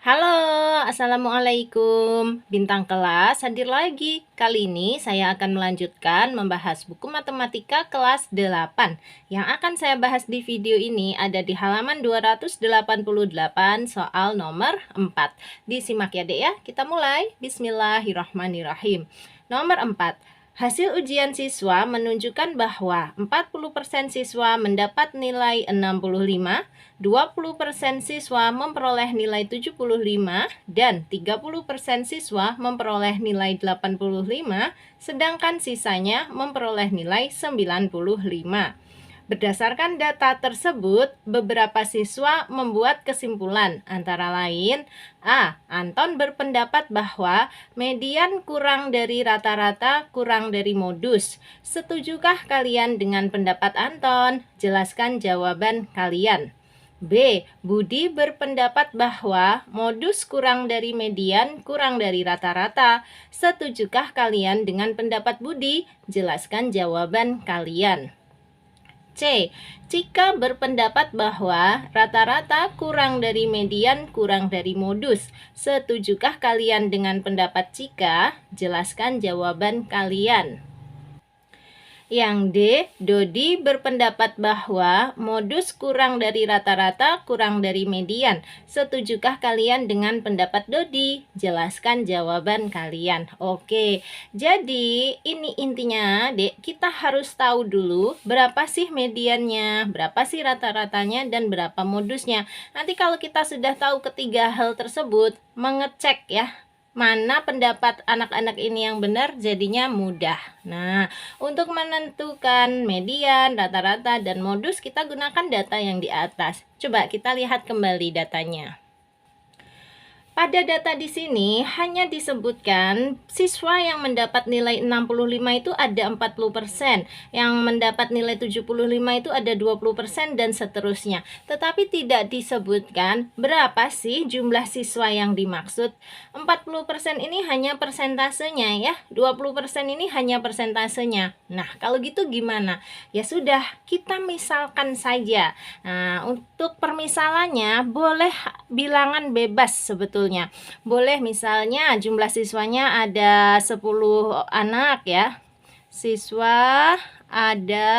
Halo, Assalamualaikum. Bintang kelas hadir lagi. Kali ini saya akan melanjutkan membahas buku matematika kelas 8. Yang akan saya bahas di video ini ada di halaman 288 soal nomor 4. Disimak ya Dek ya. Kita mulai. Bismillahirrahmanirrahim. Nomor 4. Hasil ujian siswa menunjukkan bahwa 40% siswa mendapat nilai 65, 20% siswa memperoleh nilai 75, dan 30% siswa memperoleh nilai 85, sedangkan sisanya memperoleh nilai 95. Berdasarkan data tersebut, beberapa siswa membuat kesimpulan, antara lain A. Anton berpendapat bahwa median kurang dari rata-rata kurang dari modus. Setujukah kalian dengan pendapat Anton? Jelaskan jawaban kalian. B. Budi berpendapat bahwa modus kurang dari median kurang dari rata-rata. Setujukah kalian dengan pendapat Budi? Jelaskan jawaban kalian. C. Cika berpendapat bahwa rata-rata kurang dari median kurang dari modus. Setujukah kalian dengan pendapat Cika? Jelaskan jawaban kalian. Yang D. Dodi berpendapat bahwa modus kurang dari rata-rata kurang dari median. Setujukah kalian dengan pendapat Dodi? Jelaskan jawaban kalian. Oke, jadi ini intinya Dek, kita harus tahu dulu berapa sih mediannya, berapa sih rata-ratanya, dan berapa modusnya. Nanti kalau kita sudah tahu ketiga hal tersebut, mengecek ya mana pendapat anak-anak ini yang benar jadinya mudah. Nah, untuk menentukan median, rata-rata, dan modus kita gunakan data yang di atas. Coba kita lihat kembali datanya. Pada data di sini hanya disebutkan siswa yang mendapat nilai 65 itu ada 40%, yang mendapat nilai 75 itu ada 20% dan seterusnya. Tetapi tidak disebutkan berapa sih jumlah siswa yang dimaksud. 40% ini hanya persentasenya ya, 20% ini hanya persentasenya. Nah, kalau gitu gimana? Ya sudah, kita misalkan saja. Nah, untuk permisalannya boleh bilangan bebas sebetulnya. Boleh misalnya jumlah siswanya ada 10 anak ya. Siswa ada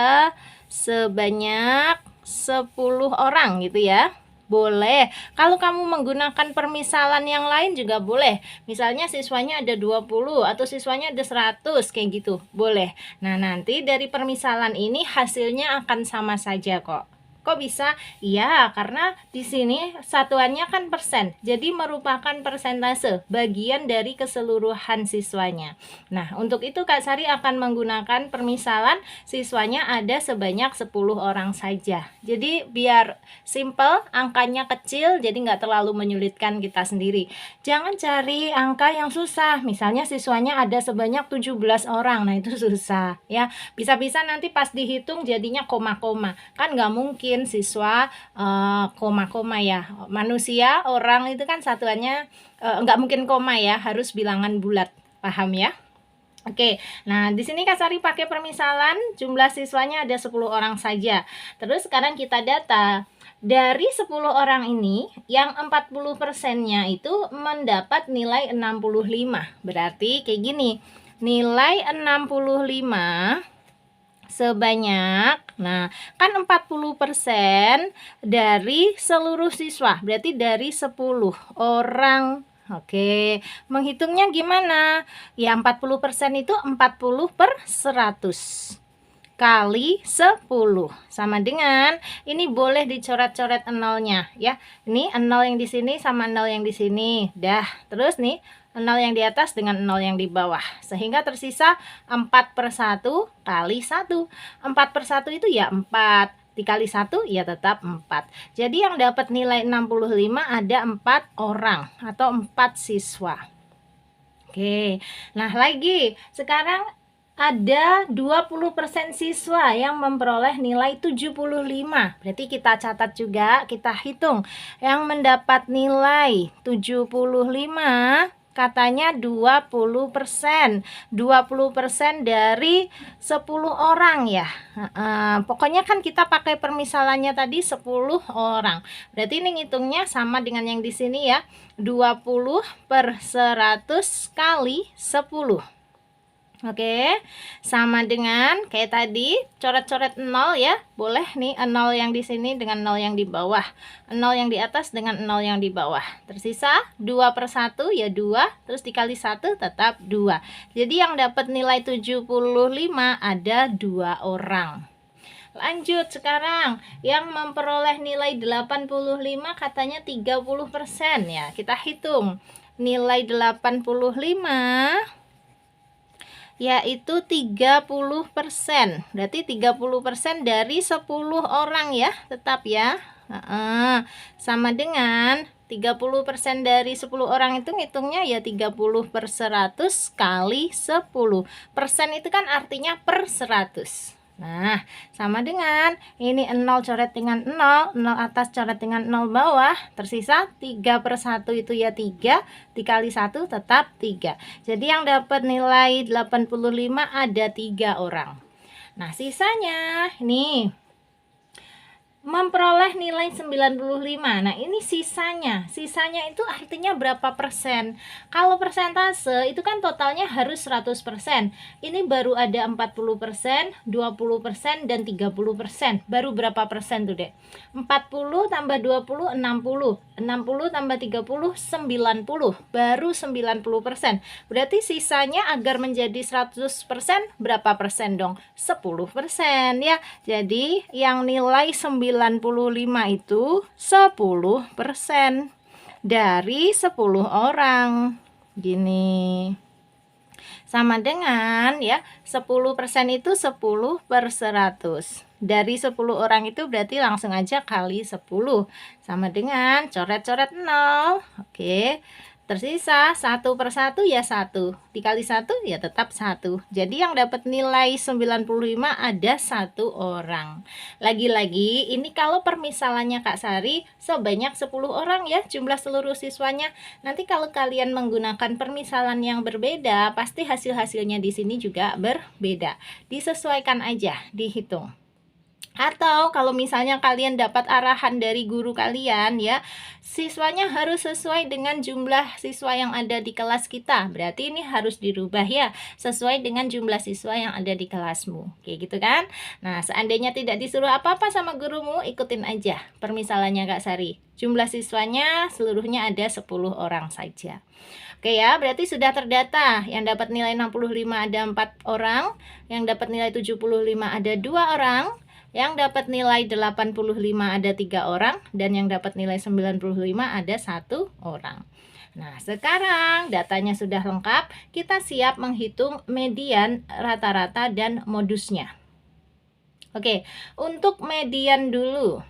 sebanyak 10 orang gitu ya. Boleh. Kalau kamu menggunakan permisalan yang lain juga boleh. Misalnya siswanya ada 20 atau siswanya ada 100 kayak gitu. Boleh. Nah, nanti dari permisalan ini hasilnya akan sama saja kok. Kok bisa? Iya, karena di sini satuannya kan persen. Jadi merupakan persentase, bagian dari keseluruhan siswanya. Nah, untuk itu Kak Sari akan menggunakan permisalan siswanya ada sebanyak 10 orang saja. Jadi biar simple, angkanya kecil, jadi nggak terlalu menyulitkan kita sendiri. Jangan cari angka yang susah. Misalnya siswanya ada sebanyak 17 orang. Nah, itu susah ya. Bisa-bisa nanti pas dihitung jadinya koma-koma. Kan nggak mungkin siswa koma-koma ya. Manusia, orang itu kan satuannya nggak mungkin koma ya, harus bilangan bulat. Paham ya? Oke, nah di sini Kak Sari pakai permisalan jumlah siswanya ada 10 orang saja. Terus sekarang kita data. Dari 10 orang ini, yang 40%-nya itu mendapat nilai 65. Berarti kayak gini, nilai 65 sebanyak, nah kan 40% dari seluruh siswa, berarti dari 10 orang. Oke, menghitungnya gimana? Ya 40% itu 40 per 100 kali 10 sama dengan, ini boleh dicoret-coret nolnya ya. Ini 0 yang di sini sama 0 yang di sini. Dah, terus nih 0 yang di atas dengan 0 yang di bawah. Sehingga tersisa 4 per 1 kali 1. 4 per 1 itu ya 4. Dikali 1 ya tetap 4. Jadi yang dapat nilai 65 ada 4 orang atau 4 siswa. Oke, nah lagi sekarang ada 20% siswa yang memperoleh nilai 75. Berarti kita catat juga, kita hitung yang mendapat nilai 75 katanya 20%. 20% dari 10 orang ya. Pokoknya kan kita pakai permisalannya tadi 10 orang. Berarti ini ngitungnya sama dengan yang di sini ya. 20/100 kali 10. Oke, sama dengan kayak tadi, coret-coret 0 ya. Boleh nih 0 yang di sini dengan 0 yang di bawah. 0 yang di atas dengan 0 yang di bawah. Tersisa 2/1 ya 2, terus dikali 1 tetap 2. Jadi yang dapat nilai 75 ada 2 orang. Lanjut sekarang, yang memperoleh nilai 85 katanya 30% ya. Kita hitung. Nilai 85 yaitu 30%. Berarti 30% dari 10 orang ya, tetap ya. Sama dengan 30% dari 10 orang itu ngitungnya ya 30/100 kali 10. Persen itu kan artinya per 100. Nah, sama dengan ini 0 coret dengan 0, 0 atas coret dengan 0 bawah, tersisa 3/1 itu ya 3, dikali 1 tetap 3. Jadi yang dapat nilai 85 ada 3 orang. Nah, sisanya nih memperoleh nilai 95. Nah, ini sisanya. Sisanya itu artinya berapa persen? Kalau persentase itu kan totalnya harus 100%. Ini baru ada 40%, 20%, dan 30%. Baru berapa persen tuh, Dek? 40 tambah 20, 60. 60 tambah 30, 90. Baru 90%. Berarti sisanya agar menjadi 100% berapa persen dong? 10% ya. Jadi yang nilai 95 itu 10% dari 10 orang. Gini. Sama dengan ya 10% itu 10/100. Dari 10 orang itu berarti langsung aja kali 10. Sama dengan coret-coret 0. Oke. Tersisa 1/1 ya 1. Dikali 1 ya tetap 1. Jadi yang dapat nilai 95 ada 1 orang. Lagi-lagi ini kalau permisalannya Kak Sari sebanyak 10 orang ya jumlah seluruh siswanya. Nanti kalau kalian menggunakan permisalan yang berbeda, pasti hasil-hasilnya di sini juga berbeda. Disesuaikan aja, dihitung. Atau kalau misalnya kalian dapat arahan dari guru kalian ya, siswanya harus sesuai dengan jumlah siswa yang ada di kelas kita. Berarti ini harus dirubah ya, sesuai dengan jumlah siswa yang ada di kelasmu. Kayak gitu kan? Nah, seandainya tidak disuruh apa-apa sama gurumu, ikutin aja permisalannya Kak Sari. Jumlah siswanya seluruhnya ada 10 orang saja. Oke ya, berarti sudah terdata. Yang dapat nilai 65 ada 4 orang, yang dapat nilai 75 ada 2 orang, yang dapat nilai 85 ada 3 orang, dan yang dapat nilai 95 ada 1 orang. Nah, sekarang datanya sudah lengkap, kita siap menghitung median, rata-rata, dan modusnya. Oke, untuk median dulu.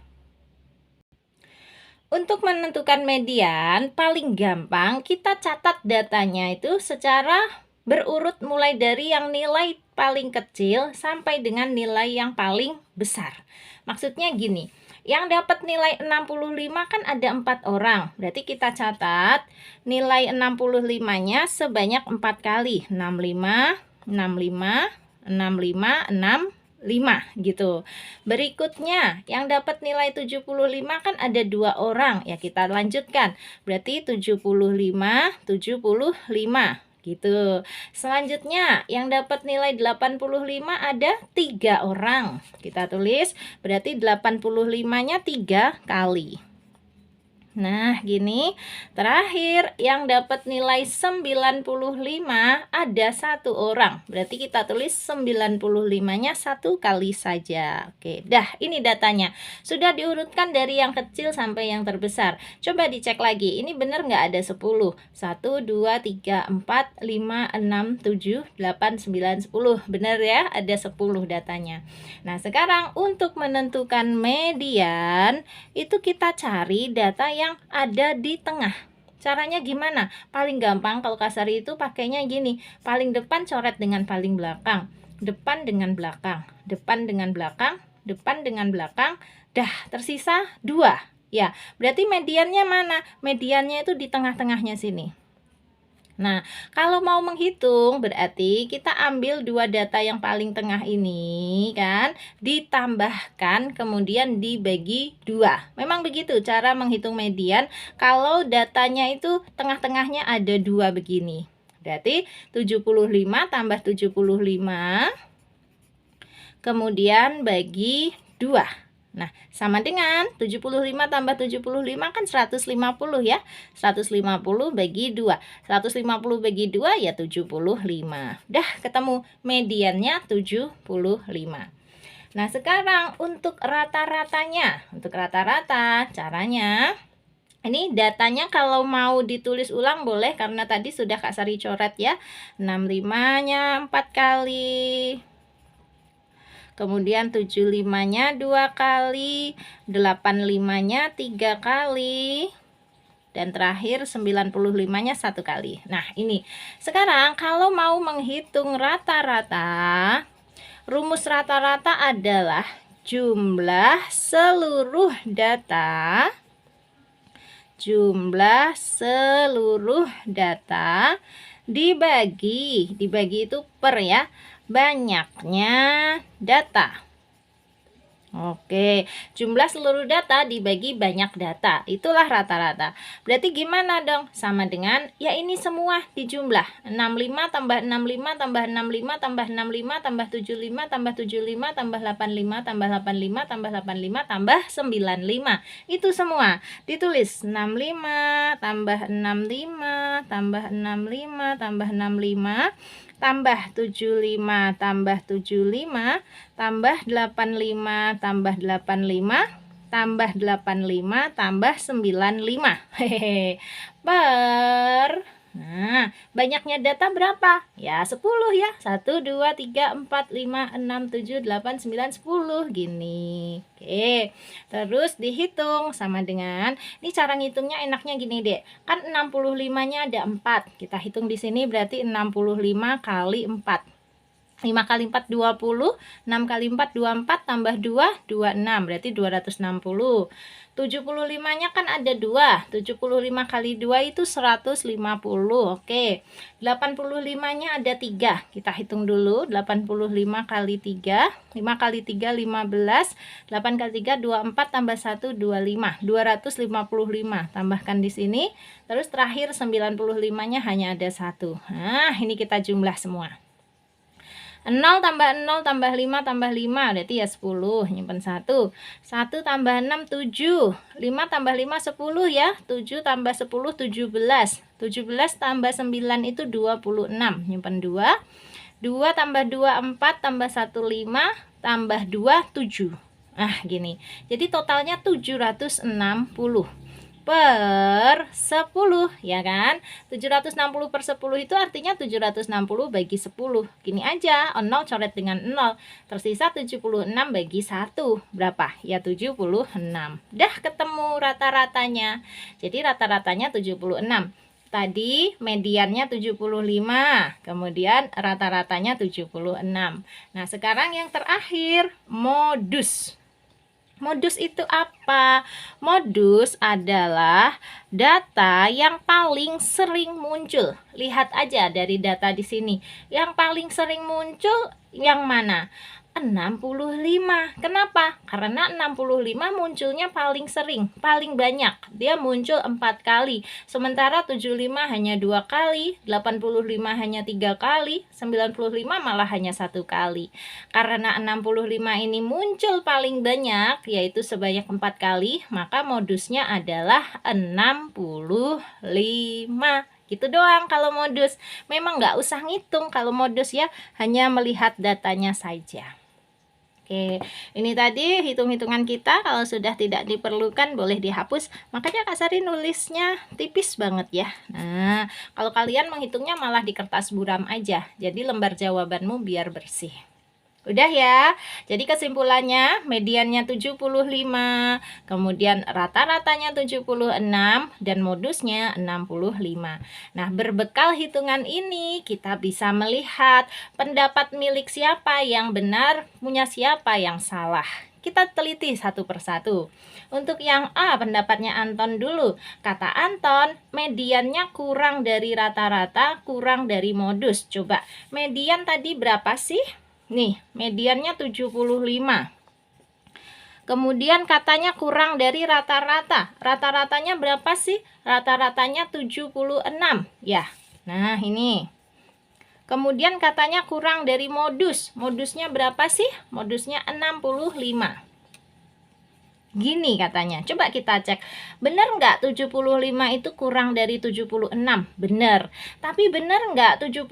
Untuk menentukan median, paling gampang kita catat datanya itu secara berurut mulai dari yang nilai paling kecil sampai dengan nilai yang paling besar. Maksudnya gini, yang dapat nilai 65 kan ada 4 orang. Berarti kita catat nilai 65-nya sebanyak 4 kali. 65, 65, 65, 65 gitu. Berikutnya, yang dapat nilai 75 kan ada 2 orang. Ya, kita lanjutkan. Berarti 75, 75 gitu. Selanjutnya yang dapat nilai 85 ada 3 orang. Kita tulis berarti 85-nya 3 kali. Nah, gini. Terakhir, yang dapat nilai 95 ada 1 orang. Berarti kita tulis 95-nya 1 kali saja. Oke, dah ini datanya. Sudah diurutkan dari yang kecil sampai yang terbesar. Coba dicek lagi. Ini benar nggak ada 10? 1, 2, 3, 4, 5, 6, 7, 8, 9, 10. Benar ya? Ada 10 datanya. Nah, sekarang untuk menentukan median, itu kita cari data yang ada di tengah. Caranya gimana? Paling gampang kalau Kak Sari itu pakainya gini. Paling depan coret dengan paling belakang. Depan dengan belakang. Depan dengan belakang. Depan dengan belakang. Dah, tersisa 2. Ya, berarti mediannya mana? Mediannya itu di tengah-tengahnya sini. Nah, kalau mau menghitung berarti kita ambil dua data yang paling tengah ini kan, ditambahkan kemudian dibagi 2. Memang begitu cara menghitung median kalau datanya itu tengah-tengahnya ada 2 begini. Berarti 75 tambah 75 kemudian bagi 2. Nah, sama dengan 75 tambah 75 kan 150 ya. 150 bagi 2. 150 bagi 2 ya 75. Dah ketemu mediannya 75. Nah, sekarang untuk rata-ratanya. Untuk rata-rata caranya ini datanya kalau mau ditulis ulang boleh karena tadi sudah Kak Sari coret ya. 65-nya 4 kali. Kemudian 75-nya 2 kali, 85-nya 3 kali, dan terakhir 95-nya 1 kali. Nah, ini. Sekarang kalau mau menghitung rata-rata, rumus rata-rata adalah jumlah seluruh data dibagi itu per ya, banyaknya data. Oke, jumlah seluruh data dibagi banyak data, itulah rata-rata. Berarti gimana dong? Sama dengan, ya ini semua dijumlah. 65 tambah 65 tambah 65 tambah 65 tambah 75 tambah 75 tambah 85 tambah 85 tambah 85 tambah 95. Itu semua ditulis 65 tambah 65 tambah 65 tambah 65 tambah 75 tambah 75 tambah 85 tambah 85 tambah 85 tambah 95. Hehehe. Nah, banyaknya data berapa? Ya 10 ya. 1 2 3 4 5 6 7 8 9 10 gini. Oke. Terus dihitung sama dengan ini cara ngitungnya enaknya gini, Dek. Kan 65-nya ada 4. Kita hitung di sini berarti 65 kali 4. 5 kali 4 20, 6 kali 4 24 tambah 2 26, berarti 260. 75-nya kan ada 2. 75 kali 2 itu 150. Oke. 85-nya ada 3. Kita hitung dulu. 85 kali 3. 5 kali 3 15. 8 kali 3 24 tambah 1 25. 255. Tambahkan di sini. Terus terakhir 95-nya hanya ada 1. Nah, ini kita jumlah semua. 0 tambah 0 tambah 5 tambah 5 berarti ya 10, nyimpen 1. 1 tambah 6 7. 5 tambah 5 10 ya. 7 tambah 10 17. 17 tambah 9 itu 26, nyimpen 2. 2 tambah 2 4 tambah 1 5 tambah 2 7. Nah, gini. Jadi totalnya 760 per 10 ya kan. 760 per 10 itu artinya 760 bagi 10. Gini aja, 0 coret dengan 0. Tersisa 76 bagi 1. Berapa? Ya 76. Dah ketemu rata-ratanya. Jadi rata-ratanya 76. Tadi mediannya 75, kemudian rata-ratanya 76. Nah, sekarang yang terakhir modus. Modus itu apa? Modus adalah data yang paling sering muncul. Lihat aja dari data di sini. Yang paling sering muncul yang mana? 65. Kenapa? Karena 65 munculnya paling sering, paling banyak. Dia muncul 4 kali. Sementara 75 hanya 2 kali, 85 hanya 3 kali, 95 malah hanya 1 kali. Karena 65 ini muncul paling banyak, yaitu sebanyak 4 kali, maka modusnya adalah 65. Gitu doang kalau modus. Memang nggak usah ngitung kalau modus ya, hanya melihat datanya saja. Oke, ini tadi hitung-hitungan kita. Kalau sudah tidak diperlukan boleh dihapus. Makanya Kak Sari nulisnya tipis banget ya. Nah, kalau kalian menghitungnya malah di kertas buram aja. Jadi lembar jawabanmu biar bersih. Udah ya. Jadi kesimpulannya mediannya 75, kemudian rata-ratanya 76 dan modusnya 65. Nah, berbekal hitungan ini kita bisa melihat pendapat milik siapa yang benar, punya siapa yang salah. kita teliti satu persatu. Untuk yang A, pendapatnya Anton dulu. Kata Anton, mediannya kurang dari rata-rata, kurang dari modus. Coba, median tadi berapa sih? Nih, mediannya 75. Kemudian katanya kurang dari rata-rata. Rata-ratanya berapa sih? Rata-ratanya 76. Ya, nah ini. Kemudian katanya kurang dari modus. Modusnya berapa sih? Modusnya 65. Gini katanya, coba kita cek, bener nggak 75 itu kurang dari 76? Bener. Tapi bener nggak 76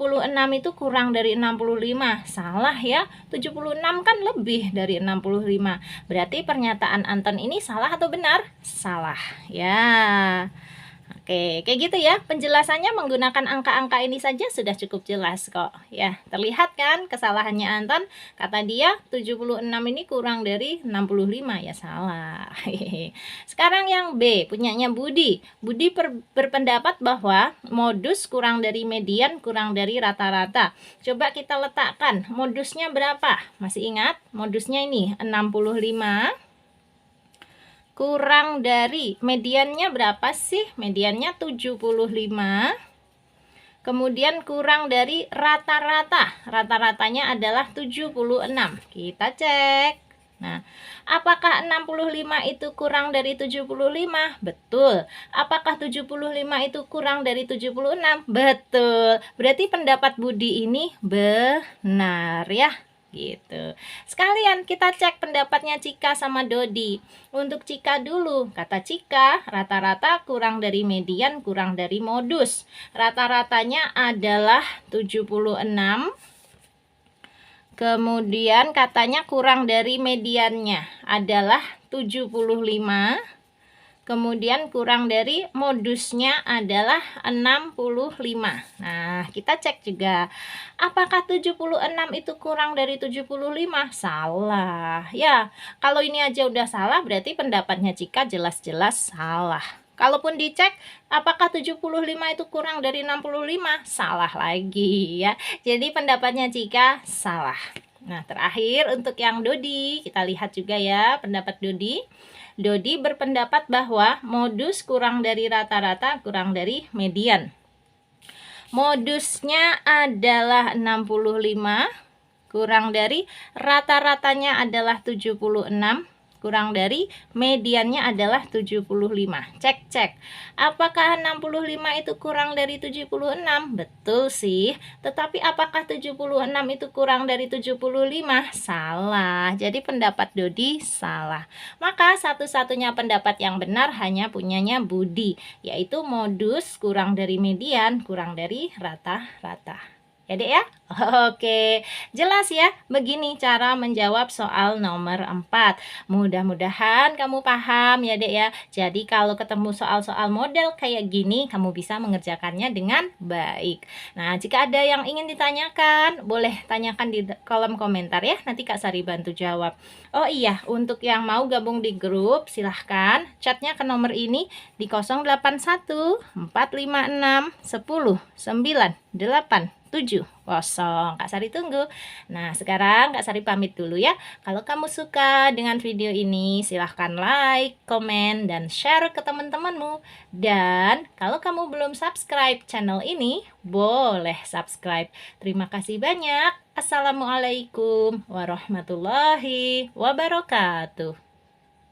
itu kurang dari 65? Salah ya, 76 kan lebih dari 65. Berarti pernyataan Anton ini salah atau benar? Salah ya. Oke, kayak gitu ya. Penjelasannya menggunakan angka-angka ini saja sudah cukup jelas kok. Ya, terlihat kan kesalahannya Anton? Kata dia 76 ini kurang dari 65. Ya salah. Sekarang yang B, punyanya Budi. Budi berpendapat bahwa modus kurang dari median, kurang dari rata-rata. Coba kita letakkan modusnya berapa? Masih ingat? Modusnya ini 65 kurang dari mediannya berapa sih? Mediannya 75. Kemudian kurang dari rata-rata. Rata-ratanya adalah 76. Kita cek. Nah, apakah 65 itu kurang dari 75? Betul. Apakah 75 itu kurang dari 76? Betul. Berarti pendapat Budi ini benar ya. Gitu. Sekalian kita cek pendapatnya Cika sama Dodi. Untuk Cika dulu, kata Cika, rata-rata kurang dari median, kurang dari modus. Rata-ratanya adalah 76. Kemudian katanya kurang dari mediannya adalah 75. Kemudian kurang dari modusnya adalah 65. Nah, kita cek juga. Apakah 76 itu kurang dari 75? Salah. Ya, kalau ini aja udah salah berarti pendapatnya Cika jelas-jelas salah. Kalaupun dicek, apakah 75 itu kurang dari 65? Salah lagi ya. Jadi pendapatnya Cika salah. Nah, terakhir untuk yang Dodi, kita lihat juga ya pendapat Dodi. Dodi berpendapat bahwa modus kurang dari rata-rata, kurang dari median. Modusnya adalah 65, kurang dari rata-ratanya adalah 76, kurang dari mediannya adalah 75. Cek. Apakah 65 itu kurang dari 76? Betul sih. Tetapi apakah 76 itu kurang dari 75? Salah. Jadi pendapat Dodi salah. Maka satu-satunya pendapat yang benar hanya punyanya Budi, yaitu modus kurang dari median, kurang dari rata-rata. Ya dek ya? Oke, jelas ya, begini cara menjawab soal nomor 4. Mudah-mudahan kamu paham ya dek ya. Jadi kalau ketemu soal-soal model kayak gini, kamu bisa mengerjakannya dengan baik. Nah, jika ada yang ingin ditanyakan, boleh tanyakan di kolom komentar ya, nanti Kak Sari bantu jawab. Oh iya, untuk yang mau gabung di grup, silahkan chatnya ke nomor ini di 081 456 10 98 7 kosong. Kak Sari tunggu. Nah, sekarang Kak Sari pamit dulu ya. Kalau kamu suka dengan video ini, silahkan like, komen, dan share ke teman-temanmu. Dan kalau kamu belum subscribe channel ini, boleh subscribe. Terima kasih banyak. Assalamualaikum warahmatullahi wabarakatuh.